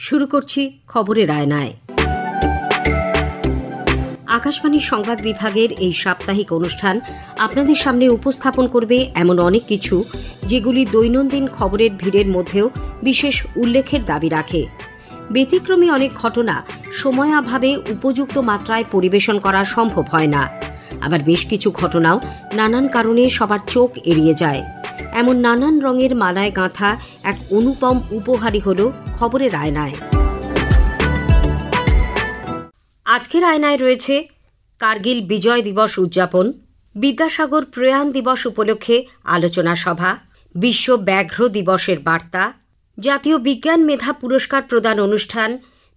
শুরু করছি খবরের আয়নায়। আকাশবাণীর সংবাদ বিভাগের এই সাপ্তাহিক অনুষ্ঠান আপনাদের সামনে উপস্থাপন করবে এমন অনেক কিছু যেগুলি দৈনন্দিন খবরের ভিড়ের মধ্যেও বিশেষ উল্লেখের দাবি রাখে। ব্যতিক্রমী অনেক ঘটনা সময়াভাবে উপযুক্ত মাত্রায় পরিবেশন করা সম্ভব হয় না। আবার বেশ কিছু ঘটনাও নানান কারণে সবার চোখ এড়িয়ে যায়। এমন নানান রঙের মালায় গাঁথা এক অনুপম উপহারই হল খবরের আয়নায়। আজকের আয়নায় রয়েছে কার্গিল বিজয় দিবস উদযাপন, বিদ্যাসাগর প্রয়াণ দিবস উপলক্ষে আলোচনা সভা, বিশ্ব ব্যাঘ্র দিবসের বার্তা, জাতীয় বিজ্ঞান মেধা পুরস্কার প্রদান অনুষ্ঠান,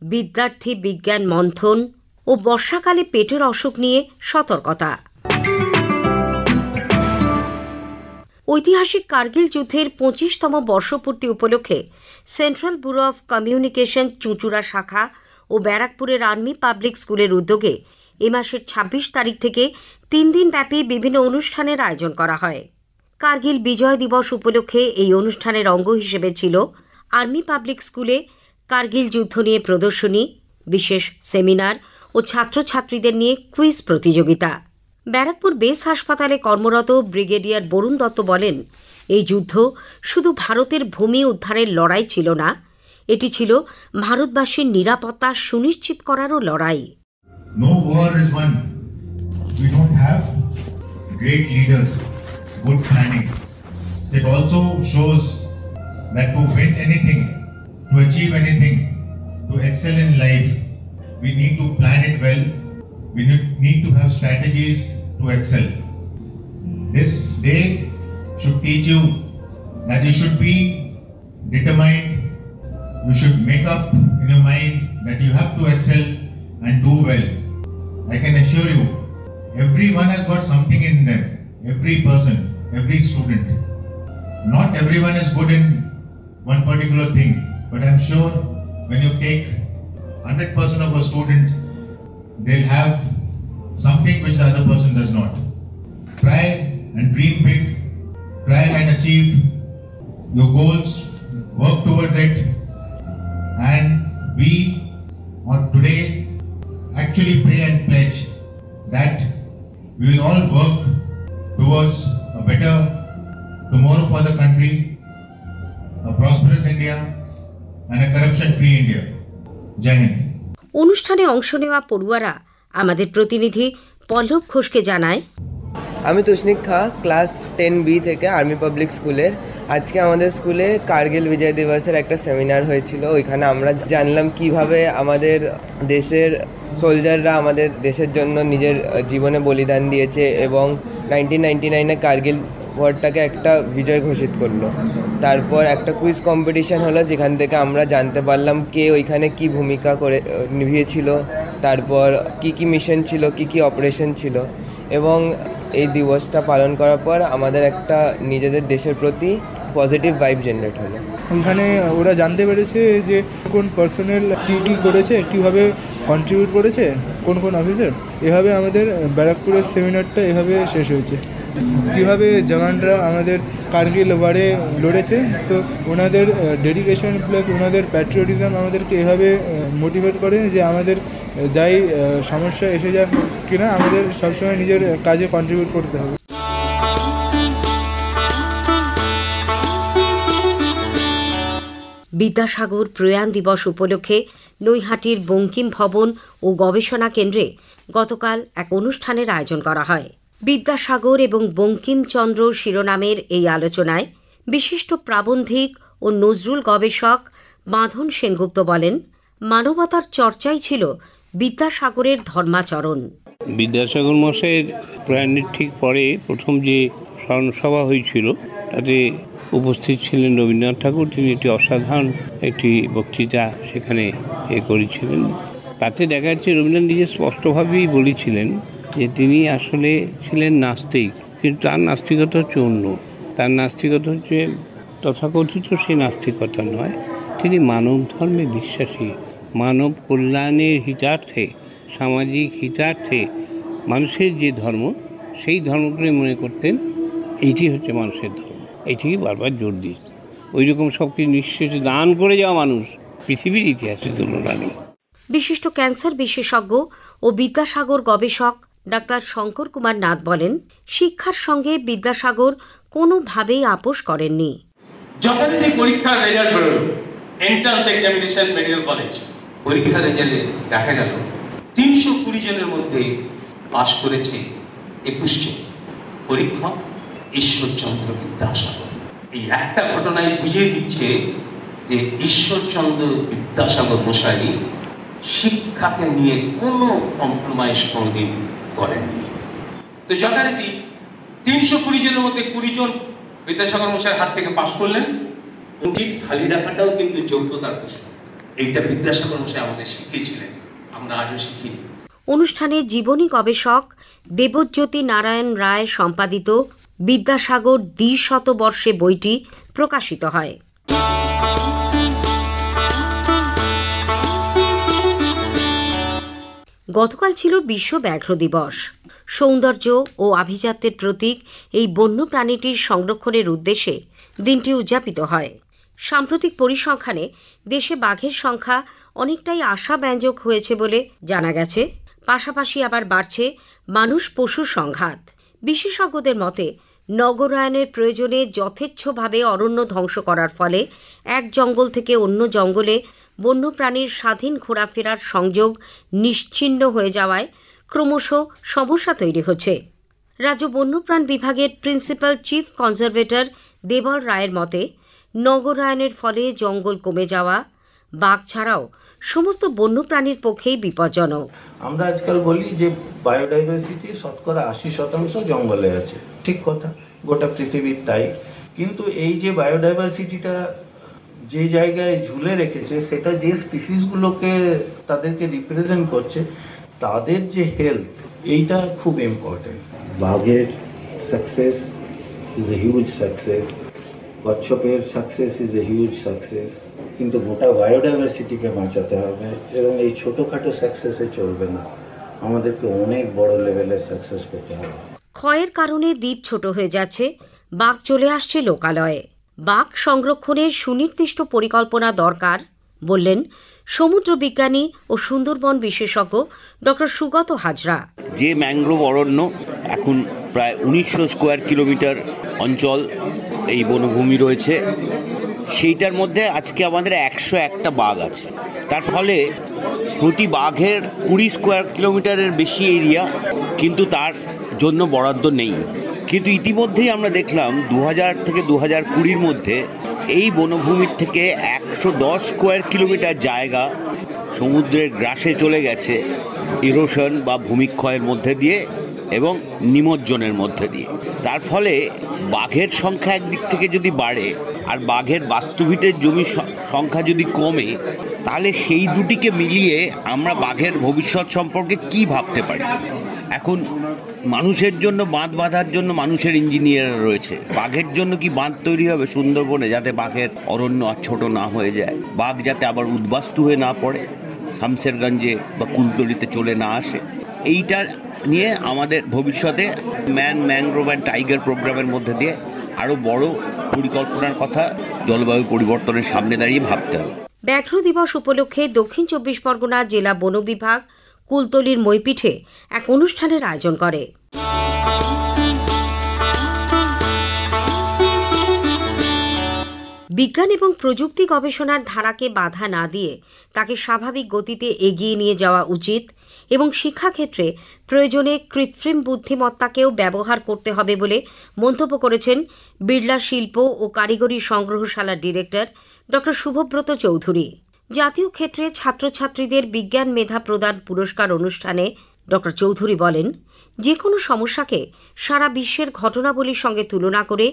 বিদ্যার্থী বিজ্ঞান মন্থন ও বর্ষাকালে পেটের অসুখ নিয়ে সতর্কতা। ঐতিহাসিক কার্গিল যুদ্ধের ২৫তম বর্ষপূর্তি উপলক্ষে সেন্ট্রাল ব্যুরো অফ কমিউনিকেশন চুঁচুড়া শাখা ও ব্যারাকপুরের আর্মি পাবলিক স্কুলের উদ্যোগে এ মাসের ২৬ তারিখ থেকে ৩ দিনব্যাপী বিভিন্ন অনুষ্ঠানের আয়োজন করা হয়। কার্গিল বিজয় দিবস উপলক্ষে এই অনুষ্ঠানের অঙ্গ হিসেবে ছিল আর্মি পাবলিক স্কুলে কার্গিল যুদ্ধ নিয়ে প্রদর্শনী, বিশেষ সেমিনার ও ছাত্রছাত্রীদের নিয়ে কুইজ প্রতিযোগিতা। ব্যারাকপুর বেস হাসপাতালে কর্মরত ব্রিগেডিয়ার বরুণ দত্ত বলেন, এই যুদ্ধ শুধু ভারতের ভূমি উদ্ধারের লড়াই ছিল না, এটি ছিল ভারতবাসীর নিরাপত্তা সুনিশ্চিত করারও লড়াই। No war is won. We don't have great leaders, good planning. So it also shows that to win anything, to achieve anything, to excel in life, we need to plan it well. We need to have strategies to excel. This day should teach you that you should be determined. You should make up in your mind that you have to excel and do well. I can assure you, everyone has got something in them. Every person, every student. Not everyone is good in one particular thing, but I'm sure when you take 100% of a student, they'll have something which the other person does not. Try and dream big. Try and achieve your goals. Work towards it. And we, on today, actually pray and pledge that we will all work towards a better tomorrow for the country, a prosperous India and a corruption-free India. Jai Hind. অনুষ্ঠানে অংশ নেওয়া পড়ুয়ারা আমাদের প্রতিনিধি পল্লব ঘোষকে জানায়, আমি তুষ্ণিক খা, ক্লাস 10B থেকে আর্মি পাবলিক স্কুলের। আজকে আমাদের স্কুলে কার্গিল বিজয় দিবসের একটা সেমিনার হয়েছিল। ওইখানে আমরা জানলাম কিভাবে আমাদের দেশের সোলজাররা আমাদের দেশের জন্য নিজের জীবনে বলিদান দিয়েছে এবং 1999-এ কার্গিল ওয়ারটাকে একটা বিজয় ঘোষিত করলো। তারপর একটা কুইজ কম্পিটিশান হলো, যেখান থেকে আমরা জানতে পারলাম কে ওইখানে কি ভূমিকা করে নিভিয়েছিল, তারপর কি মিশন ছিল, কি অপারেশন ছিল। এবং এই দিবসটা পালন করার পর আমাদের একটা নিজেদের দেশের প্রতি পজিটিভ ভাইব জেনারেট হলো। ওইখানে ওরা জানতে পেরেছে যে কোন পার্সোনাল কী করেছে, কীভাবে কন্ট্রিবিউট করেছে কোন অফিসার। এভাবে আমাদের ব্যারাকপুরের সেমিনারটা এভাবে শেষ হয়েছে। কীভাবে জওয়ানরা আমাদের কার্গিল ওয়ারে লড়েছে, তো ওনাদের ডেডিকেশন প্লাস ওনাদের প্যাট্রিয়টিজম আমাদেরকে এভাবে মোটিভেট করে যে আমাদের যাই সমস্যা এসে যাক কিনা, আমাদের সবসময় নিজের কাজে কন্ট্রিবিউট করতে হবে। বিদ্যাসাগর প্রয়াণ দিবস উপলক্ষে নৈহাটির বঙ্কিম ভবন ও গবেষণা কেন্দ্রে গতকাল এক অনুষ্ঠানের আয়োজন করা হয়। বিদ্যাসাগর এবং বঙ্কিমচন্দ্র শিরোনামের এই আলোচনায় বিশিষ্ট প্রাবন্ধিক ও নজরুল গবেষক বাঁধন সেনগুপ্ত বলেন, মানবতার চর্চাই ছিল বিদ্যাসাগরের ধর্মাচরণ। বিদ্যাসাগর মশাইয়ের প্রয়াণের ঠিক পরে প্রথম যে স্মরণসভা হয়েছিল তাতে উপস্থিত ছিলেন রবীন্দ্রনাথ ঠাকুর। তিনি একটি অসাধারণ একটি বক্তৃতা সেখানে করেছিলেন। তাতে দেখা যাচ্ছে রবীন্দ্রনাথ নিজে স্পষ্টভাবেই বলেছিলেন যে তিনি আসলে ছিলেন নাস্তিক, কিন্তু তার নাস্তিকতা হচ্ছে অন্য। তার নাস্তিকতা হচ্ছে তথাকথিত সেই নাস্তিকতা নয়, তিনি মানব ধর্মে বিশ্বাসী। মানব কল্যাণের হিতার্থে, সামাজিক হিতার্থে মানুষের যে ধর্ম, সেই ধর্মকে মনে করতেন এইটি হচ্ছে মানুষের ধর্ম। এইটিকে বারবার জোর দিই। ওই রকম সব কিছু নিঃশেষে দান করে যাওয়া মানুষ, পৃথিবীর ইতিহাসে তুলনা নেই। বিশিষ্ট ক্যান্সার বিশেষজ্ঞ ও বিদ্যাসাগর গবেষক ডাক্তার শঙ্কর কুমার নাথ বলেন, শিক্ষার সঙ্গে বিদ্যাসাগর কোনোভাবেই আপোষ করেননি। যথারীতি পরীক্ষার রেজাল্ট বেরোল, এন্ট্রান্স এক্সামিনেশন মেডিকেল কলেজ, পরীক্ষার রেজাল্টে দেখা গেল 320 জনের মধ্যে পাশ করেছে 21 জন। পরীক্ষক ঈশ্বরচন্দ্র বিদ্যাসাগর। এই একটা ঘটনাই বুঝিয়ে দিচ্ছে যে ঈশ্বরচন্দ্র বিদ্যাসাগর মশাই শিক্ষাকে নিয়ে কোনো কম্প্রোমাইজ কোনোদিন করেননি। তো যথারীতি 320 জনের মধ্যে 20 জন বিদ্যাসাগর মশাইয়ের হাত থেকে পাশ করলেন। সিট খালি রাখাটাও কিন্তু যোগ্যতার প্রশ্ন। এইটা বিদ্যাসাগর মশাই আমাদের শিখিয়েছিলেন, আমরা আজও শিখি। অনুষ্ঠানে জীবনী গবেষক দেবজ্যোতি নারায়ণ রায় সম্পাদিত বিদ্যাসাগর দ্বিশতবর্ষে বইটি প্রকাশিত হয়। গতকাল ছিল বিশ্ব ব্যাঘ্র দিবস। সৌন্দর্য ও আভিজাত্যের প্রতীক এই বন্য প্রাণীটির সংরক্ষণের উদ্দেশ্যে দিনটি উদযাপিত হয়। সাম্প্রতিক পরিসংখ্যানে দেশে বাঘের সংখ্যা অনেকটাই আশাব্যঞ্জক হয়েছে বলে জানা গেছে। পাশাপাশি আবার বাড়ছে মানুষ পশুর সংঘাত। বিশেষজ্ঞদের মতে নগরায়নের প্রয়োজনে যথেচ্ছভাবে অরণ্য ধ্বংস করার ফলে এক জঙ্গল থেকে অন্য জঙ্গলে বন্যপ্রাণীর স্বাধীন ঘোরাফেরার সংযোগ নিশ্চিহ্ন হয়ে যাওয়ায় ক্রমশ সমস্যা তৈরি হচ্ছে। রাজ্য বন্যপ্রাণ বিভাগের প্রিন্সিপাল চিফ কনজারভেটর দেবল রায়ের মতে, নগরায়নের ফলে জঙ্গল কমে যাওয়া বাঘ ছাড়াও সমস্ত বন্যপ্রাণীর পক্ষেই বিপজ্জনক। আমরা আজকাল বলি যে বায়োডাইভার্সিটি শতকরা 80% জঙ্গলে আছে, ঠিক কথা, গোটা পৃথিবীর তাই। কিন্তু এই যে বায়োডাইভার্সিটিটা যে জায়গায় ঝুলে রেখেছে, সেটা যে স্পিসিসগুলোকে তাদেরকে রিপ্রেজেন্ট করছে, তাদের যে হেলথ, এইটা খুব ইম্পর্টেন্ট। বাঘের success is a huge success, কচ্ছপের success is a huge success, কিন্তু গোটা বায়োডাইভার্সিটিকে বাঁচাতে হবে এবং এই ছোটোখাটো সাকসেসে চলবে না, আমাদেরকে অনেক বড় লেভেলের সাকসেস পেতে হবে। ক্ষয়ের কারণে দ্বীপ ছোট হয়ে যাচ্ছে, বাঘ চলে আসছে লোকালয়ে। বাঘ সংরক্ষণে সুনির্দিষ্ট পরিকল্পনা দরকার বললেন সমুদ্র বিজ্ঞানী ও সুন্দরবন বিশেষজ্ঞ ডক্টর সুগত হাজরা। যে ম্যানগ্রোভ অরণ্য এখন প্রায় 1900 স্কোয়ার কিলোমিটার অঞ্চল এই বনভূমি রয়েছে, সেইটার মধ্যে আজকে আমাদের 101টা বাঘ আছে। তার ফলে প্রতি বাঘের 20 স্কোয়ার কিলোমিটারের বেশি এরিয়া কিন্তু তার জন্য বরাদ্দ নেই। কিন্তু ইতিমধ্যেই আমরা দেখলাম 2000 থেকে 2020 মধ্যে এই বনভূমির থেকে 110 স্কোয়ার কিলোমিটার জায়গা সমুদ্রের গ্রাসে চলে গেছে ইরোশন বা ভূমিক্ষয়ের মধ্যে দিয়ে এবং নিমজ্জনের মধ্যে দিয়ে। তার ফলে বাঘের সংখ্যা একদিক থেকে যদি বাড়ে আর বাঘের বাস্তুভিটের জমির সংখ্যা যদি কমে, তাহলে সেই দুটিকে মিলিয়ে আমরা বাঘের ভবিষ্যৎ সম্পর্কে কি ভাবতে পারি। এখন মানুষের জন্য বাঁধ বাঁধার জন্য মানুষের ইঞ্জিনিয়ার রয়েছে, বাঘের জন্য কি বাঁধ তৈরি হবে সুন্দরবনে যাতে বাঘের অরণ্য আর ছোট না হয়ে যায়, বাঘ যাতে আবার উদ্বাস্তু হয়ে না পড়ে, শামসেরগঞ্জে বা কুলতলিতে চলে না আসে। এইটা নিয়ে আমাদের ভবিষ্যতে ম্যানগ্রোভ অ্যান্ড টাইগার প্রোগ্রামের মধ্যে দিয়ে আরও বড় পরিকল্পনার কথা জলবায়ু পরিবর্তনের সামনে দাঁড়িয়ে ভাবতে হবে। ব্যাঘ্র দিবস উপলক্ষে দক্ষিণ 24 পরগনা জেলা বন বিভাগ কুলতলির মইপিঠে এক অনুষ্ঠানের আয়োজন করে। বিজ্ঞান এবং প্রযুক্তি গবেষণার ধারাকে বাধা না দিয়ে তাকে স্বাভাবিক গতিতে এগিয়ে নিয়ে যাওয়া উচিত এবং শিক্ষাক্ষেত্রে প্রয়োজনে কৃত্রিম বুদ্ধিমত্তাকেও ব্যবহার করতে হবে বলে মন্তব্য করেছেন বিড়লা শিল্প ও কারিগরি সংগ্রহশালার ডিরেক্টর ডক্টর শুভব্রত চৌধুরী। জাতীয় ক্ষেত্রে ছাত্রছাত্রীদের বিজ্ঞান মেধা প্রদান পুরস্কার অনুষ্ঠানে ডক্টর চৌধুরী বলেন, যে কোনো সমস্যাকে সারা বিশ্বের ঘটনাবলীর সঙ্গে তুলনা করে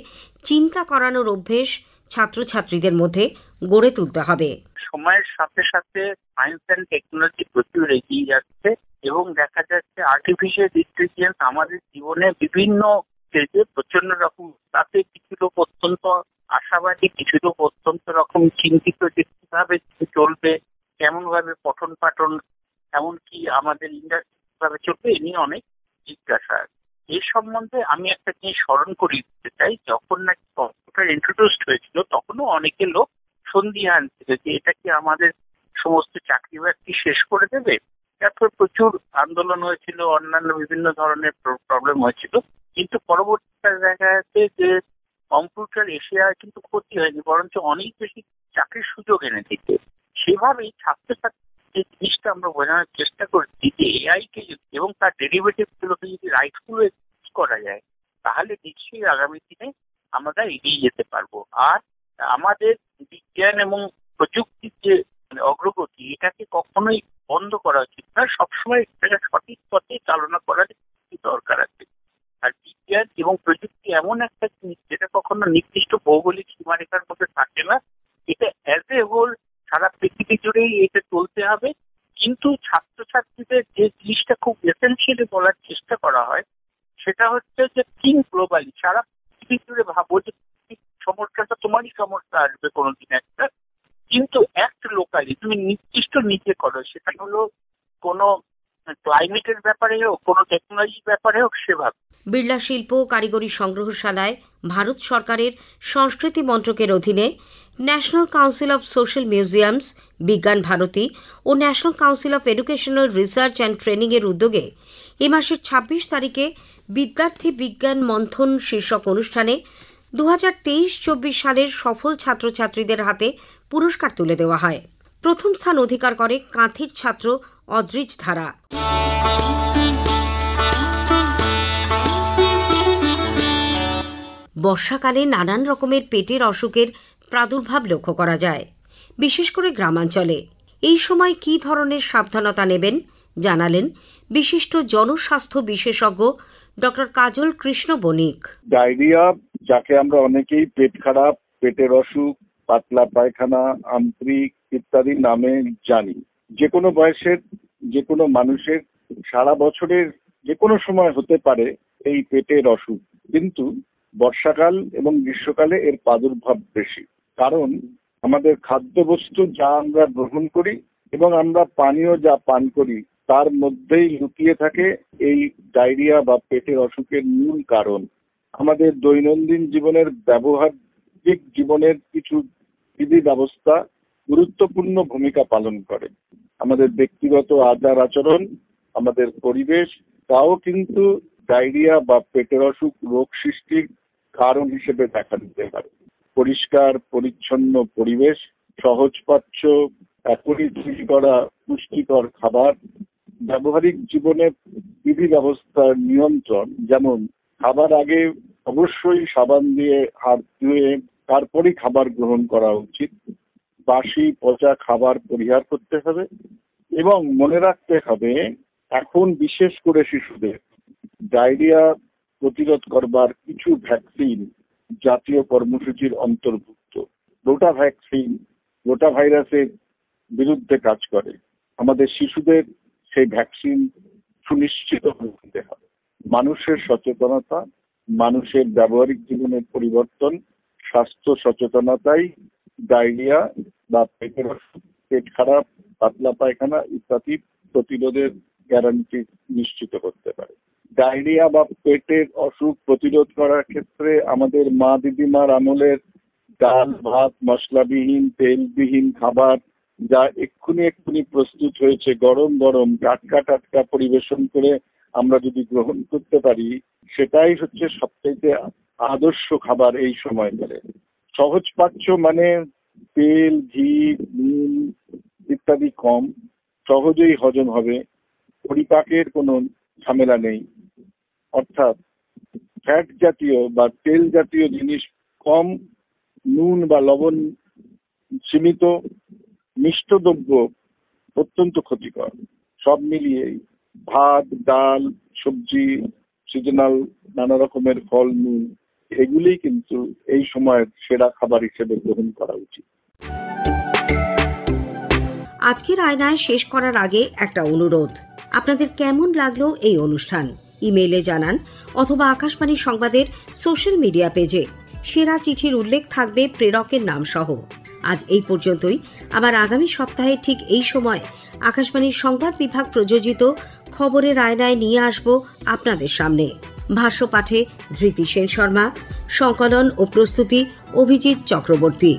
চিন্তা করানোর অভ্যেস ছাত্রছাত্রীদের মধ্যে গড়ে তুলতে হবে। সময়ের সাথে সাথে সায়েন্স অ্যান্ড টেকনোলজি প্রচুর এগিয়ে যাচ্ছে এবং দেখা যাচ্ছে আর্টিফিশিয়াল ইন্টেলিজেন্স আমাদের জীবনে বিভিন্ন স্টেজে প্রচন্ড রকম, তাতে কিছু লোক অত্যন্ত আশাবাদী, কিছু লোক অত্যন্ত রকম চিন্তিত যে কিভাবে চলবে, কেমন ভাবে পঠন পাঠন, এমনকি আমাদের ইন্ডাস্ট্রি কিভাবে চলবে, এ নিয়ে অনেক জিজ্ঞাসা। এই সম্বন্ধে আমি একটা জিনিস স্মরণ করিয়ে দিতে চাই, যখন নাকি কম্পিউটার ইন্ট্রোডিউসড হয়েছিল তখনও অনেকে লোক সন্দিহান ছিল যে এটা কি আমাদের সমস্ত চাকরি বাকরি শেষ করে দেবে। তারপর প্রচুর আন্দোলন হয়েছিল, অন্যান্য বিভিন্ন ধরনের প্রবলেম হয়েছিল, কিন্তু পরবর্তীকালে দেখা যাচ্ছে যে কম্পিউটার এশিয়া কিন্তু ক্ষতি হয়নি, বরঞ্চ অনেক বেশি চাকরির সুযোগ এনে দিতে। সেভাবেই ছাত্রছাত্রী যে জিনিসটা আমরা বোঝানোর চেষ্টা করছি যে এআই কে এবং তার ডেরিভেটিভ গুলোকে যদি রাইটফুল ইউজ করা যায় তাহলে নিশ্চয়ই আগামী দিনে আমরা এগিয়ে যেতে পারবো। আর আমাদের বিজ্ঞান এবং প্রযুক্তির যে অগ্রগতি এটাকে কখনোই বন্ধ করা উচিত না, সবসময় এটা সঠিক পথে চালনা করার দরকার আছে। আর বিজ্ঞান এবং প্রযুক্তি এমন একটা জিনিস যেটা কখনো নির্দিষ্ট ভৌগোলিক সীমারেখার মধ্যে থাকে না, এটা অ্যাজ এ হোল সারা পৃথিবী জুড়েই এটা চলতে হবে। কিন্তু ছাত্রছাত্রীদের যে জিনিসটা খুব এসেন্সিয়ালি বলার চেষ্টা করা হয় সেটা হচ্ছে যে থিঙ্ক গ্লোবালি, সারা পৃথিবী জুড়ে ভাবো যে সমস্যাটা তোমারই সমস্যা আসবে কোনোদিন একটা, কিন্তু অ্যাক্ট লোকালি, তুমি নির্দিষ্ট নিজে করো, সেটা হলো কোনো ক্লাইমেটের ব্যাপারে হোক, কোনো টেকনোলজির ব্যাপারে হোক, সেভাবে। বিড়লা শিল্প ও কারিগরি সংগ্রহশালায় ভারত সরকারের সংস্কৃতি মন্ত্রকের অধীনে national council of social museums, Vigyan Bharati ও national council of educational research and ট্রেনিংয়ের উদ্যোগে এ মাসের ২৬ তারিখে বিদ্যার্থী বিজ্ঞান মন্থন শীর্ষক অনুষ্ঠানে 2023-24 সালের সফল ছাত্রছাত্রীদের হাতে পুরস্কার তুলে দেওয়া হয়। প্রথম স্থান অধিকার করে কাঁথির ছাত্র অদ্রিজ ধারা। বর্ষাকালে নানান রকমের পেটের অসুখের প্রাদুর্ভাব লক্ষ্য করা যায়, বিশেষ করে গ্রামাঞ্চলে। এই সময় কী ধরনের সাবধানতা নেবেন জানালেন বিশিষ্ট জনস্বাস্থ্য বিশেষজ্ঞ ডক্টর কাজল কৃষ্ণ বণিক। ডায়রিয়া, যাকে আমরা অনেকেই পেট খারাপ, পেটের অসুখ, পাতলা পায়খানা, আন্ত্রিক ইত্যাদি নামে জানি, যে কোনো বয়সের যে কোনো মানুষের সারা বছরের যে কোনো সময় হতে পারে এই পেটের অসুখ। কিন্তু বর্ষাকাল এবং গ্রীষ্মকালে এর প্রাদুর্ভাব বেশি, কারণ আমাদের খাদ্যবস্তু যা আমরা গ্রহণ করি এবং আমরা পানীয় যা পান করি তার মধ্যেই লুকিয়ে থাকে এই ডায়রিয়া বা পেটের অসুখের মূল কারণ। আমাদের দৈনন্দিন জীবনের ব্যবহারিক জীবনের কিছু বিধি ব্যবস্থা গুরুত্বপূর্ণ ভূমিকা পালন করে। আমাদের ব্যক্তিগত আচার আচরণ, আমাদের পরিবেশ, তাও কিন্তু ডায়রিয়া বা পেটের অসুখ রোগ সৃষ্টির কারণ হিসেবে দেখা দিতে পারে। পরিষ্কার পরিচ্ছন্ন পরিবেশ, সহজপাচ্য, এখনই তৈরি করা পুষ্টিকর খাবার, ব্যবহারিক জীবনের বিধি ব্যবস্থার নিয়ন্ত্রণ, যেমন খাবার আগে অবশ্যই সাবান দিয়ে হাত ধুয়ে তারপরই খাবার গ্রহণ করা উচিত, বাসি পচা খাবার পরিহার করতে হবে এবং মনে রাখতে হবে এখন বিশেষ করে শিশুদের ডায়রিয়া প্রতিরোধ করবার কিছু ভ্যাকসিন জাতীয় কর্মসূচির অন্তর্ভুক্ত। রোটা ভ্যাকসিন রোটা ভাইরাসের বিরুদ্ধে কাজ করে। আমাদের শিশুদের সেই ভ্যাকসিন সুনিশ্চিত করতে হবে। মানুষের সচেতনতা, মানুষের ব্যবহারিক জীবনের পরিবর্তন, স্বাস্থ্য সচেতনতাই ডায়রিয়া বা পেটের অসুখ, পেট খারাপ, পাতলা পায়খানা ইত্যাদি প্রতিরোধের গ্যারান্টি নিশ্চিত করতে পারে। ডায়রিয়া বা পেটের অসুখ প্রতিরোধ করার ক্ষেত্রে আমাদের মা দিদিমার আমলের ডাল ভাত মশলাবিহীন তেলবিহীন খাবার যা এক্ষুনি প্রস্তুত হয়েছে গরম গরম টাটকা পরিবেশন করে আমরা যদি গ্রহণ করতে পারি, সেটাই হচ্ছে সবচেয়ে আদর্শ খাবার এই সময় ধরে। সহজ পাচ্য মানে তেল, ঘি, নুন ইত্যাদি কম, সহজেই হজম হবে, পরিপাকের কোনো ঝামেলা নেই। অর্থাৎ ফ্যাট জাতীয় বা তেল জাতীয় জিনিস কম, নুন বা লবণ সীমিত, মিষ্ট দ্রব্য অত্যন্ত ক্ষতিকর। সব মিলিয়ে ভাত, ডাল, সবজি, সিজনাল নানা রকমের ফল, নুন এগুলি কিন্তু এই সময়ের সেরা খাবার হিসেবে গ্রহণ করা উচিত। আজকের আয়নায় শেষ করার আগে একটা অনুরোধ, আপনাদের কেমন লাগলো এই অনুষ্ঠান ইমেইলে জানান অথবা আকাশবাণী সংবাদের সোশ্যাল মিডিয়া পেজে সেরা চিঠির উল্লেখ থাকবে প্রেরকের নাম সহ। আজ এই পর্যন্তই। আবার আগামী সপ্তাহে ঠিক এই সময় আকাশবাণীর সংবাদ বিভাগ প্রযোজিত খবরের আয়নায় নিয়ে আসব আপনাদের সামনে। ভাষ্য পাঠে ধৃতি সেন শর্মা, সংকলন ও প্রস্তুতি অভিজিৎ চক্রবর্তী।